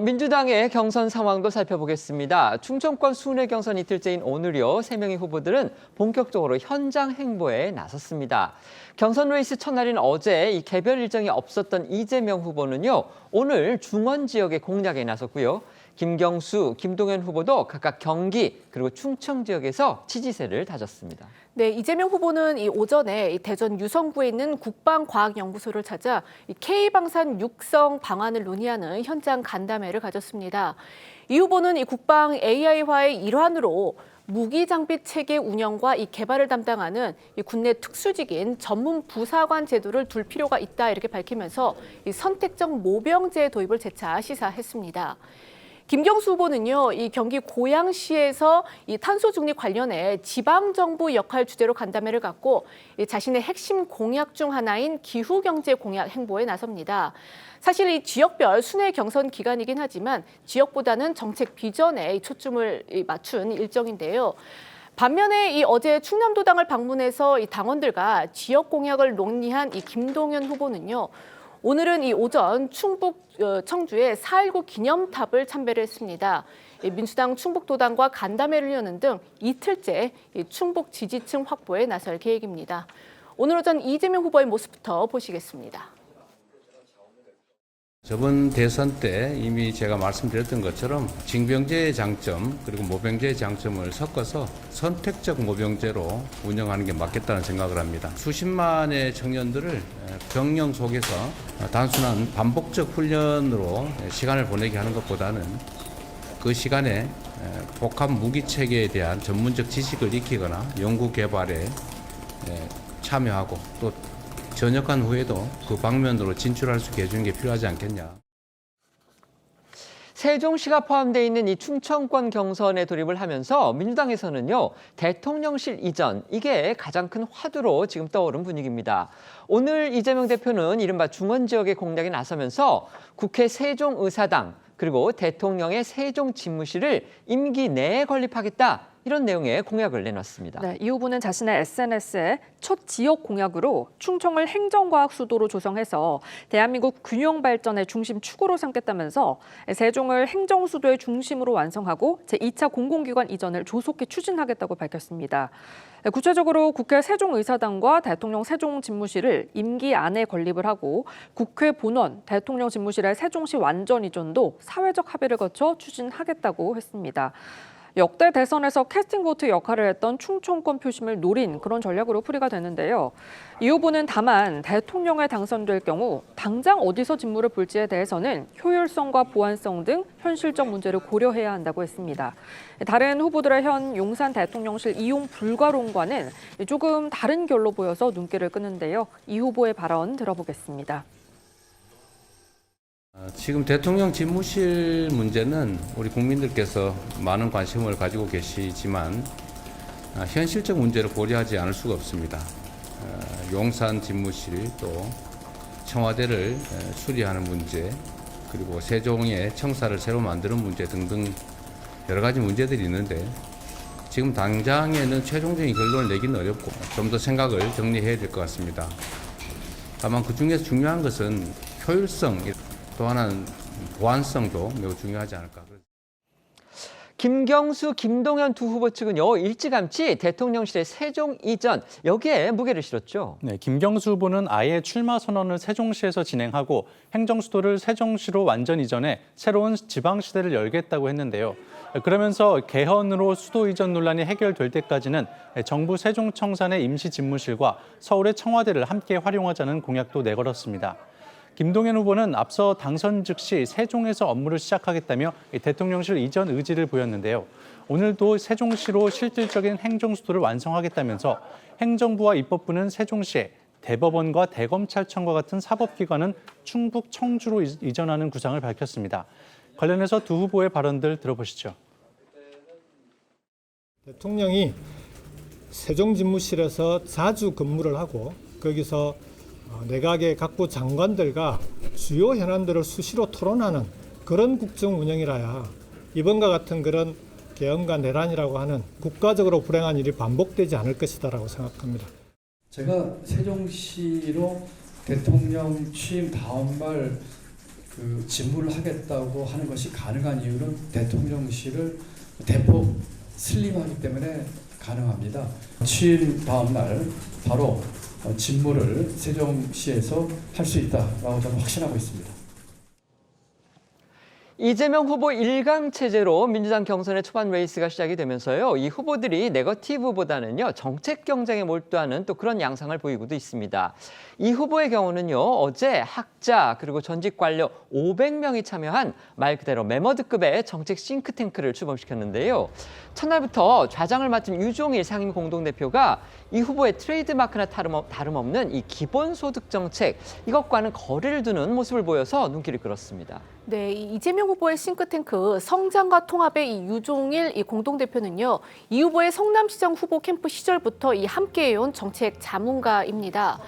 민주당의 경선 상황도 살펴보겠습니다. 충청권 순회 경선 이틀째인 오늘요, 3명의 후보들은 본격적으로 현장 행보에 나섰습니다. 경선 레이스 첫날인 어제 이 개별 일정이 없었던 이재명 후보는요, 오늘 중원 지역의 공략에 나섰고요. 김경수, 김동연 후보도 각각 경기 그리고 충청 지역에서 지지세를 다졌습니다. 네, 이재명 후보는 이 오전에 대전 유성구에 있는 국방과학연구소를 찾아 K방산 육성 방안을 논의하는 현장 간담회를 가졌습니다. 이 후보는 이 국방 AI화의 일환으로 무기 장비 체계 운영과 이 개발을 담당하는 이 국내 특수직인 전문 부사관 제도를 둘 필요가 있다 이렇게 밝히면서 이 선택적 모병제 도입을 재차 시사했습니다. 김경수 후보는요, 이 경기 고양시에서 이 탄소 중립 관련해 지방정부 역할 주제로 간담회를 갖고 자신의 핵심 공약 중 하나인 기후경제 공약 행보에 나섭니다. 사실 이 지역별 순회 경선 기간이긴 하지만 지역보다는 정책 비전에 초점을 맞춘 일정인데요. 반면에 이 어제 충남도당을 방문해서 이 당원들과 지역 공약을 논의한 이 김동연 후보는요, 오늘은 이 오전 충북 청주의 4.19 기념탑을 참배를 했습니다. 민주당 충북도당과 간담회를 여는 등 이틀째 충북 지지층 확보에 나설 계획입니다. 오늘 오전 이재명 후보의 모습부터 보시겠습니다. 저번 대선 때 이미 제가 말씀드렸던 것처럼 징병제의 장점 그리고 모병제의 장점을 섞어서 선택적 모병제로 운영하는 게 맞겠다는 생각을 합니다. 수십만의 청년들을 병영 속에서 단순한 반복적 훈련으로 시간을 보내게 하는 것보다는 그 시간에 복합 무기 체계에 대한 전문적 지식을 익히거나 연구 개발에 참여하고 또 전역한 후에도 그 방면으로 진출할 수 있게 해주는 게 필요하지 않겠냐. 세종시가 포함되어 있는 이 충청권 경선에 돌입을 하면서 민주당에서는요, 대통령실 이전, 이게 가장 큰 화두로 지금 떠오른 분위기입니다. 오늘 이재명 대표는 이른바 중원 지역의 공략에 나서면서 국회 세종의사당 그리고 대통령의 세종집무실을 임기 내에 건립하겠다, 이런 내용의 공약을 내놨습니다. 네, 이 후보는 자신의 SNS에 첫 지역 공약으로 충청을 행정과학 수도로 조성해서 대한민국 균형 발전의 중심 축으로 삼겠다면서 세종을 행정 수도의 중심으로 완성하고 제2차 공공기관 이전을 조속히 추진하겠다고 밝혔습니다. 구체적으로 국회 세종의사당과 대통령 세종집무실을 임기 안에 건립을 하고 국회 본원, 대통령 집무실의 세종시 완전 이전도 사회적 합의를 거쳐 추진하겠다고 했습니다. 역대 대선에서 캐스팅보트 역할을 했던 충청권 표심을 노린 그런 전략으로 풀이가 되는데요. 이 후보는 다만 대통령에 당선될 경우 당장 어디서 직무를 볼지에 대해서는 효율성과 보안성 등 현실적 문제를 고려해야 한다고 했습니다. 다른 후보들의 현 용산 대통령실 이용 불가론과는 조금 다른 결로 보여서 눈길을 끄는데요. 이 후보의 발언 들어보겠습니다. 지금 대통령 집무실 문제는 우리 국민들께서 많은 관심을 가지고 계시지만 현실적 문제를 고려하지 않을 수가 없습니다. 용산 집무실 또 청와대를 수리하는 문제 그리고 세종의 청사를 새로 만드는 문제 등등 여러 가지 문제들이 있는데 지금 당장에는 최종적인 결론을 내기는 어렵고 좀 더 생각을 정리해야 될 것 같습니다. 다만 그중에서 중요한 것은 효율성 또 하나는 보안성도 매우 중요하지 않을까. 김경수, 김동연 두 후보 측은요, 일찌감치 대통령실의 세종 이전, 여기에 무게를 실었죠. 네, 김경수 후보는 아예 출마 선언을 세종시에서 진행하고 행정수도를 세종시로 완전 이전해 새로운 지방시대를 열겠다고 했는데요. 그러면서 개헌으로 수도 이전 논란이 해결될 때까지는 정부 세종청산의 임시집무실과 서울의 청와대를 함께 활용하자는 공약도 내걸었습니다. 김동연 후보는 앞서 당선 즉시 세종에서 업무를 시작하겠다며 대통령실 이전 의지를 보였는데요. 오늘도 세종시로 실질적인 행정수도를 완성하겠다면서 행정부와 입법부는 세종시에 대법원과 대검찰청과 같은 사법기관은 충북 청주로 이전하는 구상을 밝혔습니다. 관련해서 두 후보의 발언들 들어보시죠. 대통령이 세종집무실에서 자주 근무를 하고 거기서 내각의 각부 장관들과 주요 현안들을 수시로 토론하는 그런 국정 운영이라야 이번과 같은 그런 개헌과 내란이라고 하는 국가적으로 불행한 일이 반복되지 않을 것이다라고 생각합니다. 제가 세종시로 대통령 취임 다음 날 그 직무를 하겠다고 하는 것이 가능한 이유는 대통령실을 대폭 슬림하기 때문에 가능합니다. 취임 다음 날 바로 직무를 세종시에서 할 수 있다라고 저는 확신하고 있습니다. 이재명 후보 1강 체제로 민주당 경선의 초반 레이스가 시작이 되면서요. 이 후보들이 네거티브보다는요. 정책 경쟁에 몰두하는 또 그런 양상을 보이고도 있습니다. 이 후보의 경우는요. 어제 학자 그리고 전직 관료 500명이 참여한 말 그대로 메머드급의 정책 싱크탱크를 출범시켰는데요. 첫날부터 좌장을 맡은 유종일 상임 공동대표가 이 후보의 트레이드마크나 다름없는 이 기본소득 정책 이것과는 거리를 두는 모습을 보여서 눈길을 끌었습니다. 네, 이 이재명 후보의 싱크탱크 성장과 통합의 이 유종일 이 공동대표는요, 이 후보의 성남시장 후보 캠프 시절부터 이 함께해온 정책 자문가입니다.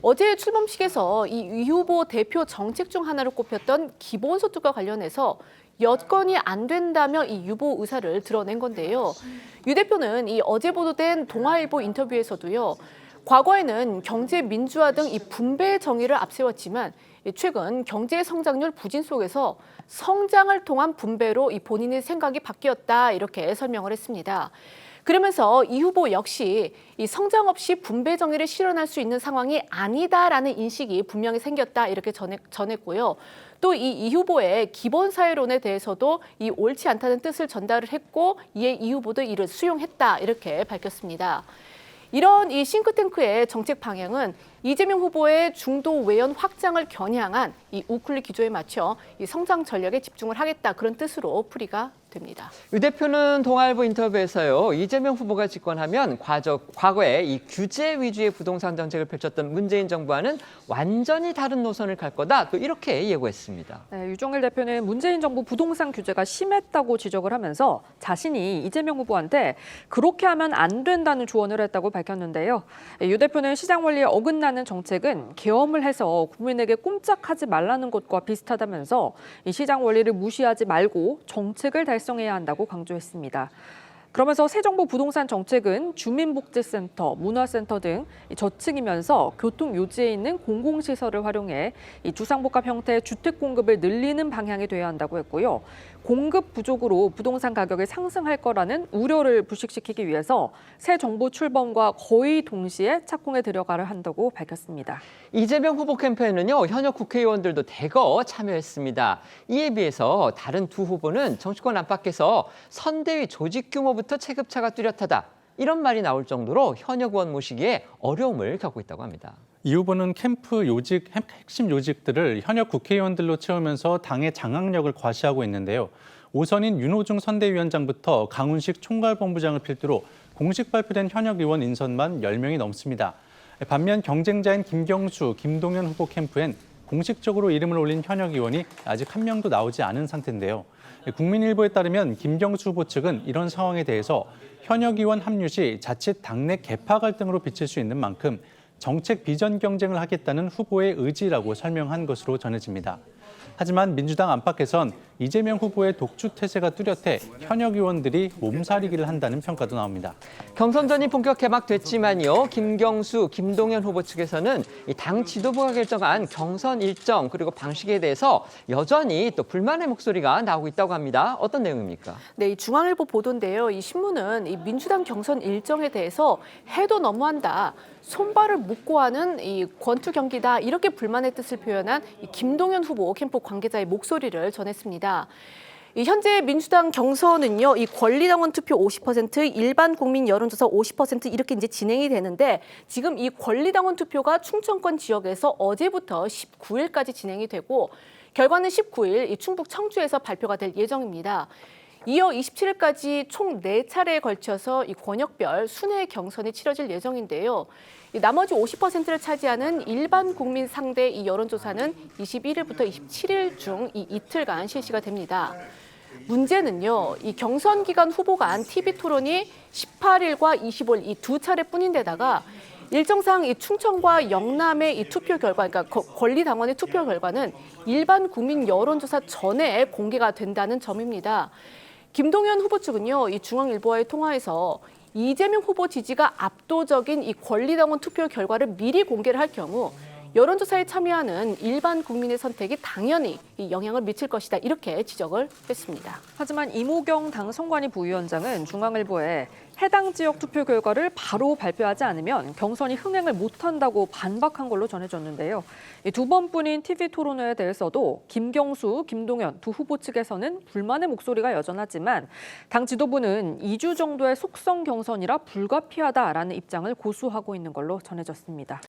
어제 출범식에서 이 후보 대표 정책 중 하나로 꼽혔던 기본소득과 관련해서 여건이 안 된다며 이 유보 의사를 드러낸 건데요. 유 대표는 이 어제 보도된 동아일보 인터뷰에서도요, 과거에는 경제 민주화 등 이 분배 정의를 앞세웠지만 최근 경제 성장률 부진 속에서 성장을 통한 분배로 이 본인의 생각이 바뀌었다 이렇게 설명을 했습니다. 그러면서 이 후보 역시 이 성장 없이 분배 정의를 실현할 수 있는 상황이 아니다라는 인식이 분명히 생겼다 이렇게 전했고요. 또 이 후보의 기본 사회론에 대해서도 이 옳지 않다는 뜻을 전달을 했고 이에 이 후보도 이를 수용했다 이렇게 밝혔습니다. 이런 이 싱크탱크의 정책 방향은 이재명 후보의 중도 외연 확장을 겨냥한 이 우클릭 기조에 맞춰 이 성장 전략에 집중을 하겠다 그런 뜻으로 풀이가 됩니다. 유 대표는 동아일보 인터뷰에서요. 이재명 후보가 집권하면 과거에 이 규제 위주의 부동산 정책을 펼쳤던 문재인 정부와는 완전히 다른 노선을 갈 거다. 또 이렇게 예고했습니다. 네, 유종일 대표는 문재인 정부 부동산 규제가 심했다고 지적을 하면서 자신이 이재명 후보한테 그렇게 하면 안 된다는 조언을 했다고 밝혔는데요. 유 대표는 시장 원리에 어긋나는 정책은 계엄을 해서 국민에게 꼼짝하지 말라는 것과 비슷하다면서 이 시장 원리를 무시하지 말고 정책을 달성해야 한다고 강조했습니다. 그러면서 새 정부 부동산 정책은 주민복지센터, 문화센터 등 저층이면서 교통 요지에 있는 공공시설을 활용해 이 주상복합 형태의 주택 공급을 늘리는 방향이 돼야 한다고 했고요. 공급 부족으로 부동산 가격이 상승할 거라는 우려를 불식시키기 위해서 새 정부 출범과 거의 동시에 착공에 들어가려 한다고 밝혔습니다. 이재명 후보 캠페인은요. 현역 국회의원들도 대거 참여했습니다. 이에 비해서 다른 두 후보는 정치권 안팎에서 선대위 조직 규모부터 체급차가 뚜렷하다. 이런 말이 나올 정도로 현역 의원 모시기에 어려움을 겪고 있다고 합니다. 이 후보는 캠프 요직, 핵심 요직들을 현역 국회의원들로 채우면서 당의 장악력을 과시하고 있는데요. 오선인 윤호중 선대위원장부터 강훈식 총괄본부장을 필두로 공식 발표된 현역 의원 인선만 10명이 넘습니다. 반면 경쟁자인 김경수, 김동연 후보 캠프엔 공식적으로 이름을 올린 현역 의원이 아직 한 명도 나오지 않은 상태인데요. 국민일보에 따르면 김경수 후보 측은 이런 상황에 대해서 현역 의원 합류 시 자칫 당내 계파 갈등으로 비칠 수 있는 만큼 정책 비전 경쟁을 하겠다는 후보의 의지라고 설명한 것으로 전해집니다. 하지만 민주당 안팎에선 이재명 후보의 독주 태세가 뚜렷해 현역 의원들이 몸살이기를 한다는 평가도 나옵니다. 경선전이 본격 개막됐지만요. 김경수, 김동연 후보 측에서는 이 당 지도부가 결정한 경선 일정 그리고 방식에 대해서 여전히 또 불만의 목소리가 나오고 있다고 합니다. 어떤 내용입니까? 네, 이 중앙일보 보도인데요. 이 신문은 이 민주당 경선 일정에 대해서 해도 너무한다. 손발을 묶고 하는 이 권투 경기다. 이렇게 불만의 뜻을 표현한 이 김동연 후보 캠프 관계자의 목소리를 전했습니다. 이 현재 민주당 경선은요, 이 권리당원 투표 50%, 일반 국민 여론조사 50% 이렇게 이제 진행이 되는데 지금 이 권리당원 투표가 충청권 지역에서 어제부터 19일까지 진행이 되고 결과는 19일 이 충북 청주에서 발표가 될 예정입니다. 이어 27일까지 총 4차례에 걸쳐서 이 권역별 순회 경선이 치러질 예정인데요. 이 나머지 50%를 차지하는 일반 국민 상대 이 여론조사는 21일부터 27일 중 이 이틀간 실시가 됩니다. 문제는요, 이 경선 기간 후보 간 TV 토론이 18일과 25일 이 두 차례뿐인데다가 일정상 이 충청과 영남의 이 투표 결과, 그러니까 권리당원의 투표 결과는 일반 국민 여론조사 전에 공개가 된다는 점입니다. 김동연 후보 측은요, 이 중앙일보와의 통화에서 이재명 후보 지지가 압도적인 이 권리당원 투표 결과를 미리 공개를 할 경우 여론조사에 참여하는 일반 국민의 선택이 당연히 이 영향을 미칠 것이다 이렇게 지적을 했습니다. 하지만 이모경 당 선관위 부위원장은 중앙일보에 해당 지역 투표 결과를 바로 발표하지 않으면 경선이 흥행을 못한다고 반박한 걸로 전해졌는데요. 두 번뿐인 TV 토론회에 대해서도 김경수, 김동연 두 후보 측에서는 불만의 목소리가 여전하지만 당 지도부는 2주 정도의 속성 경선이라 불가피하다라는 입장을 고수하고 있는 걸로 전해졌습니다.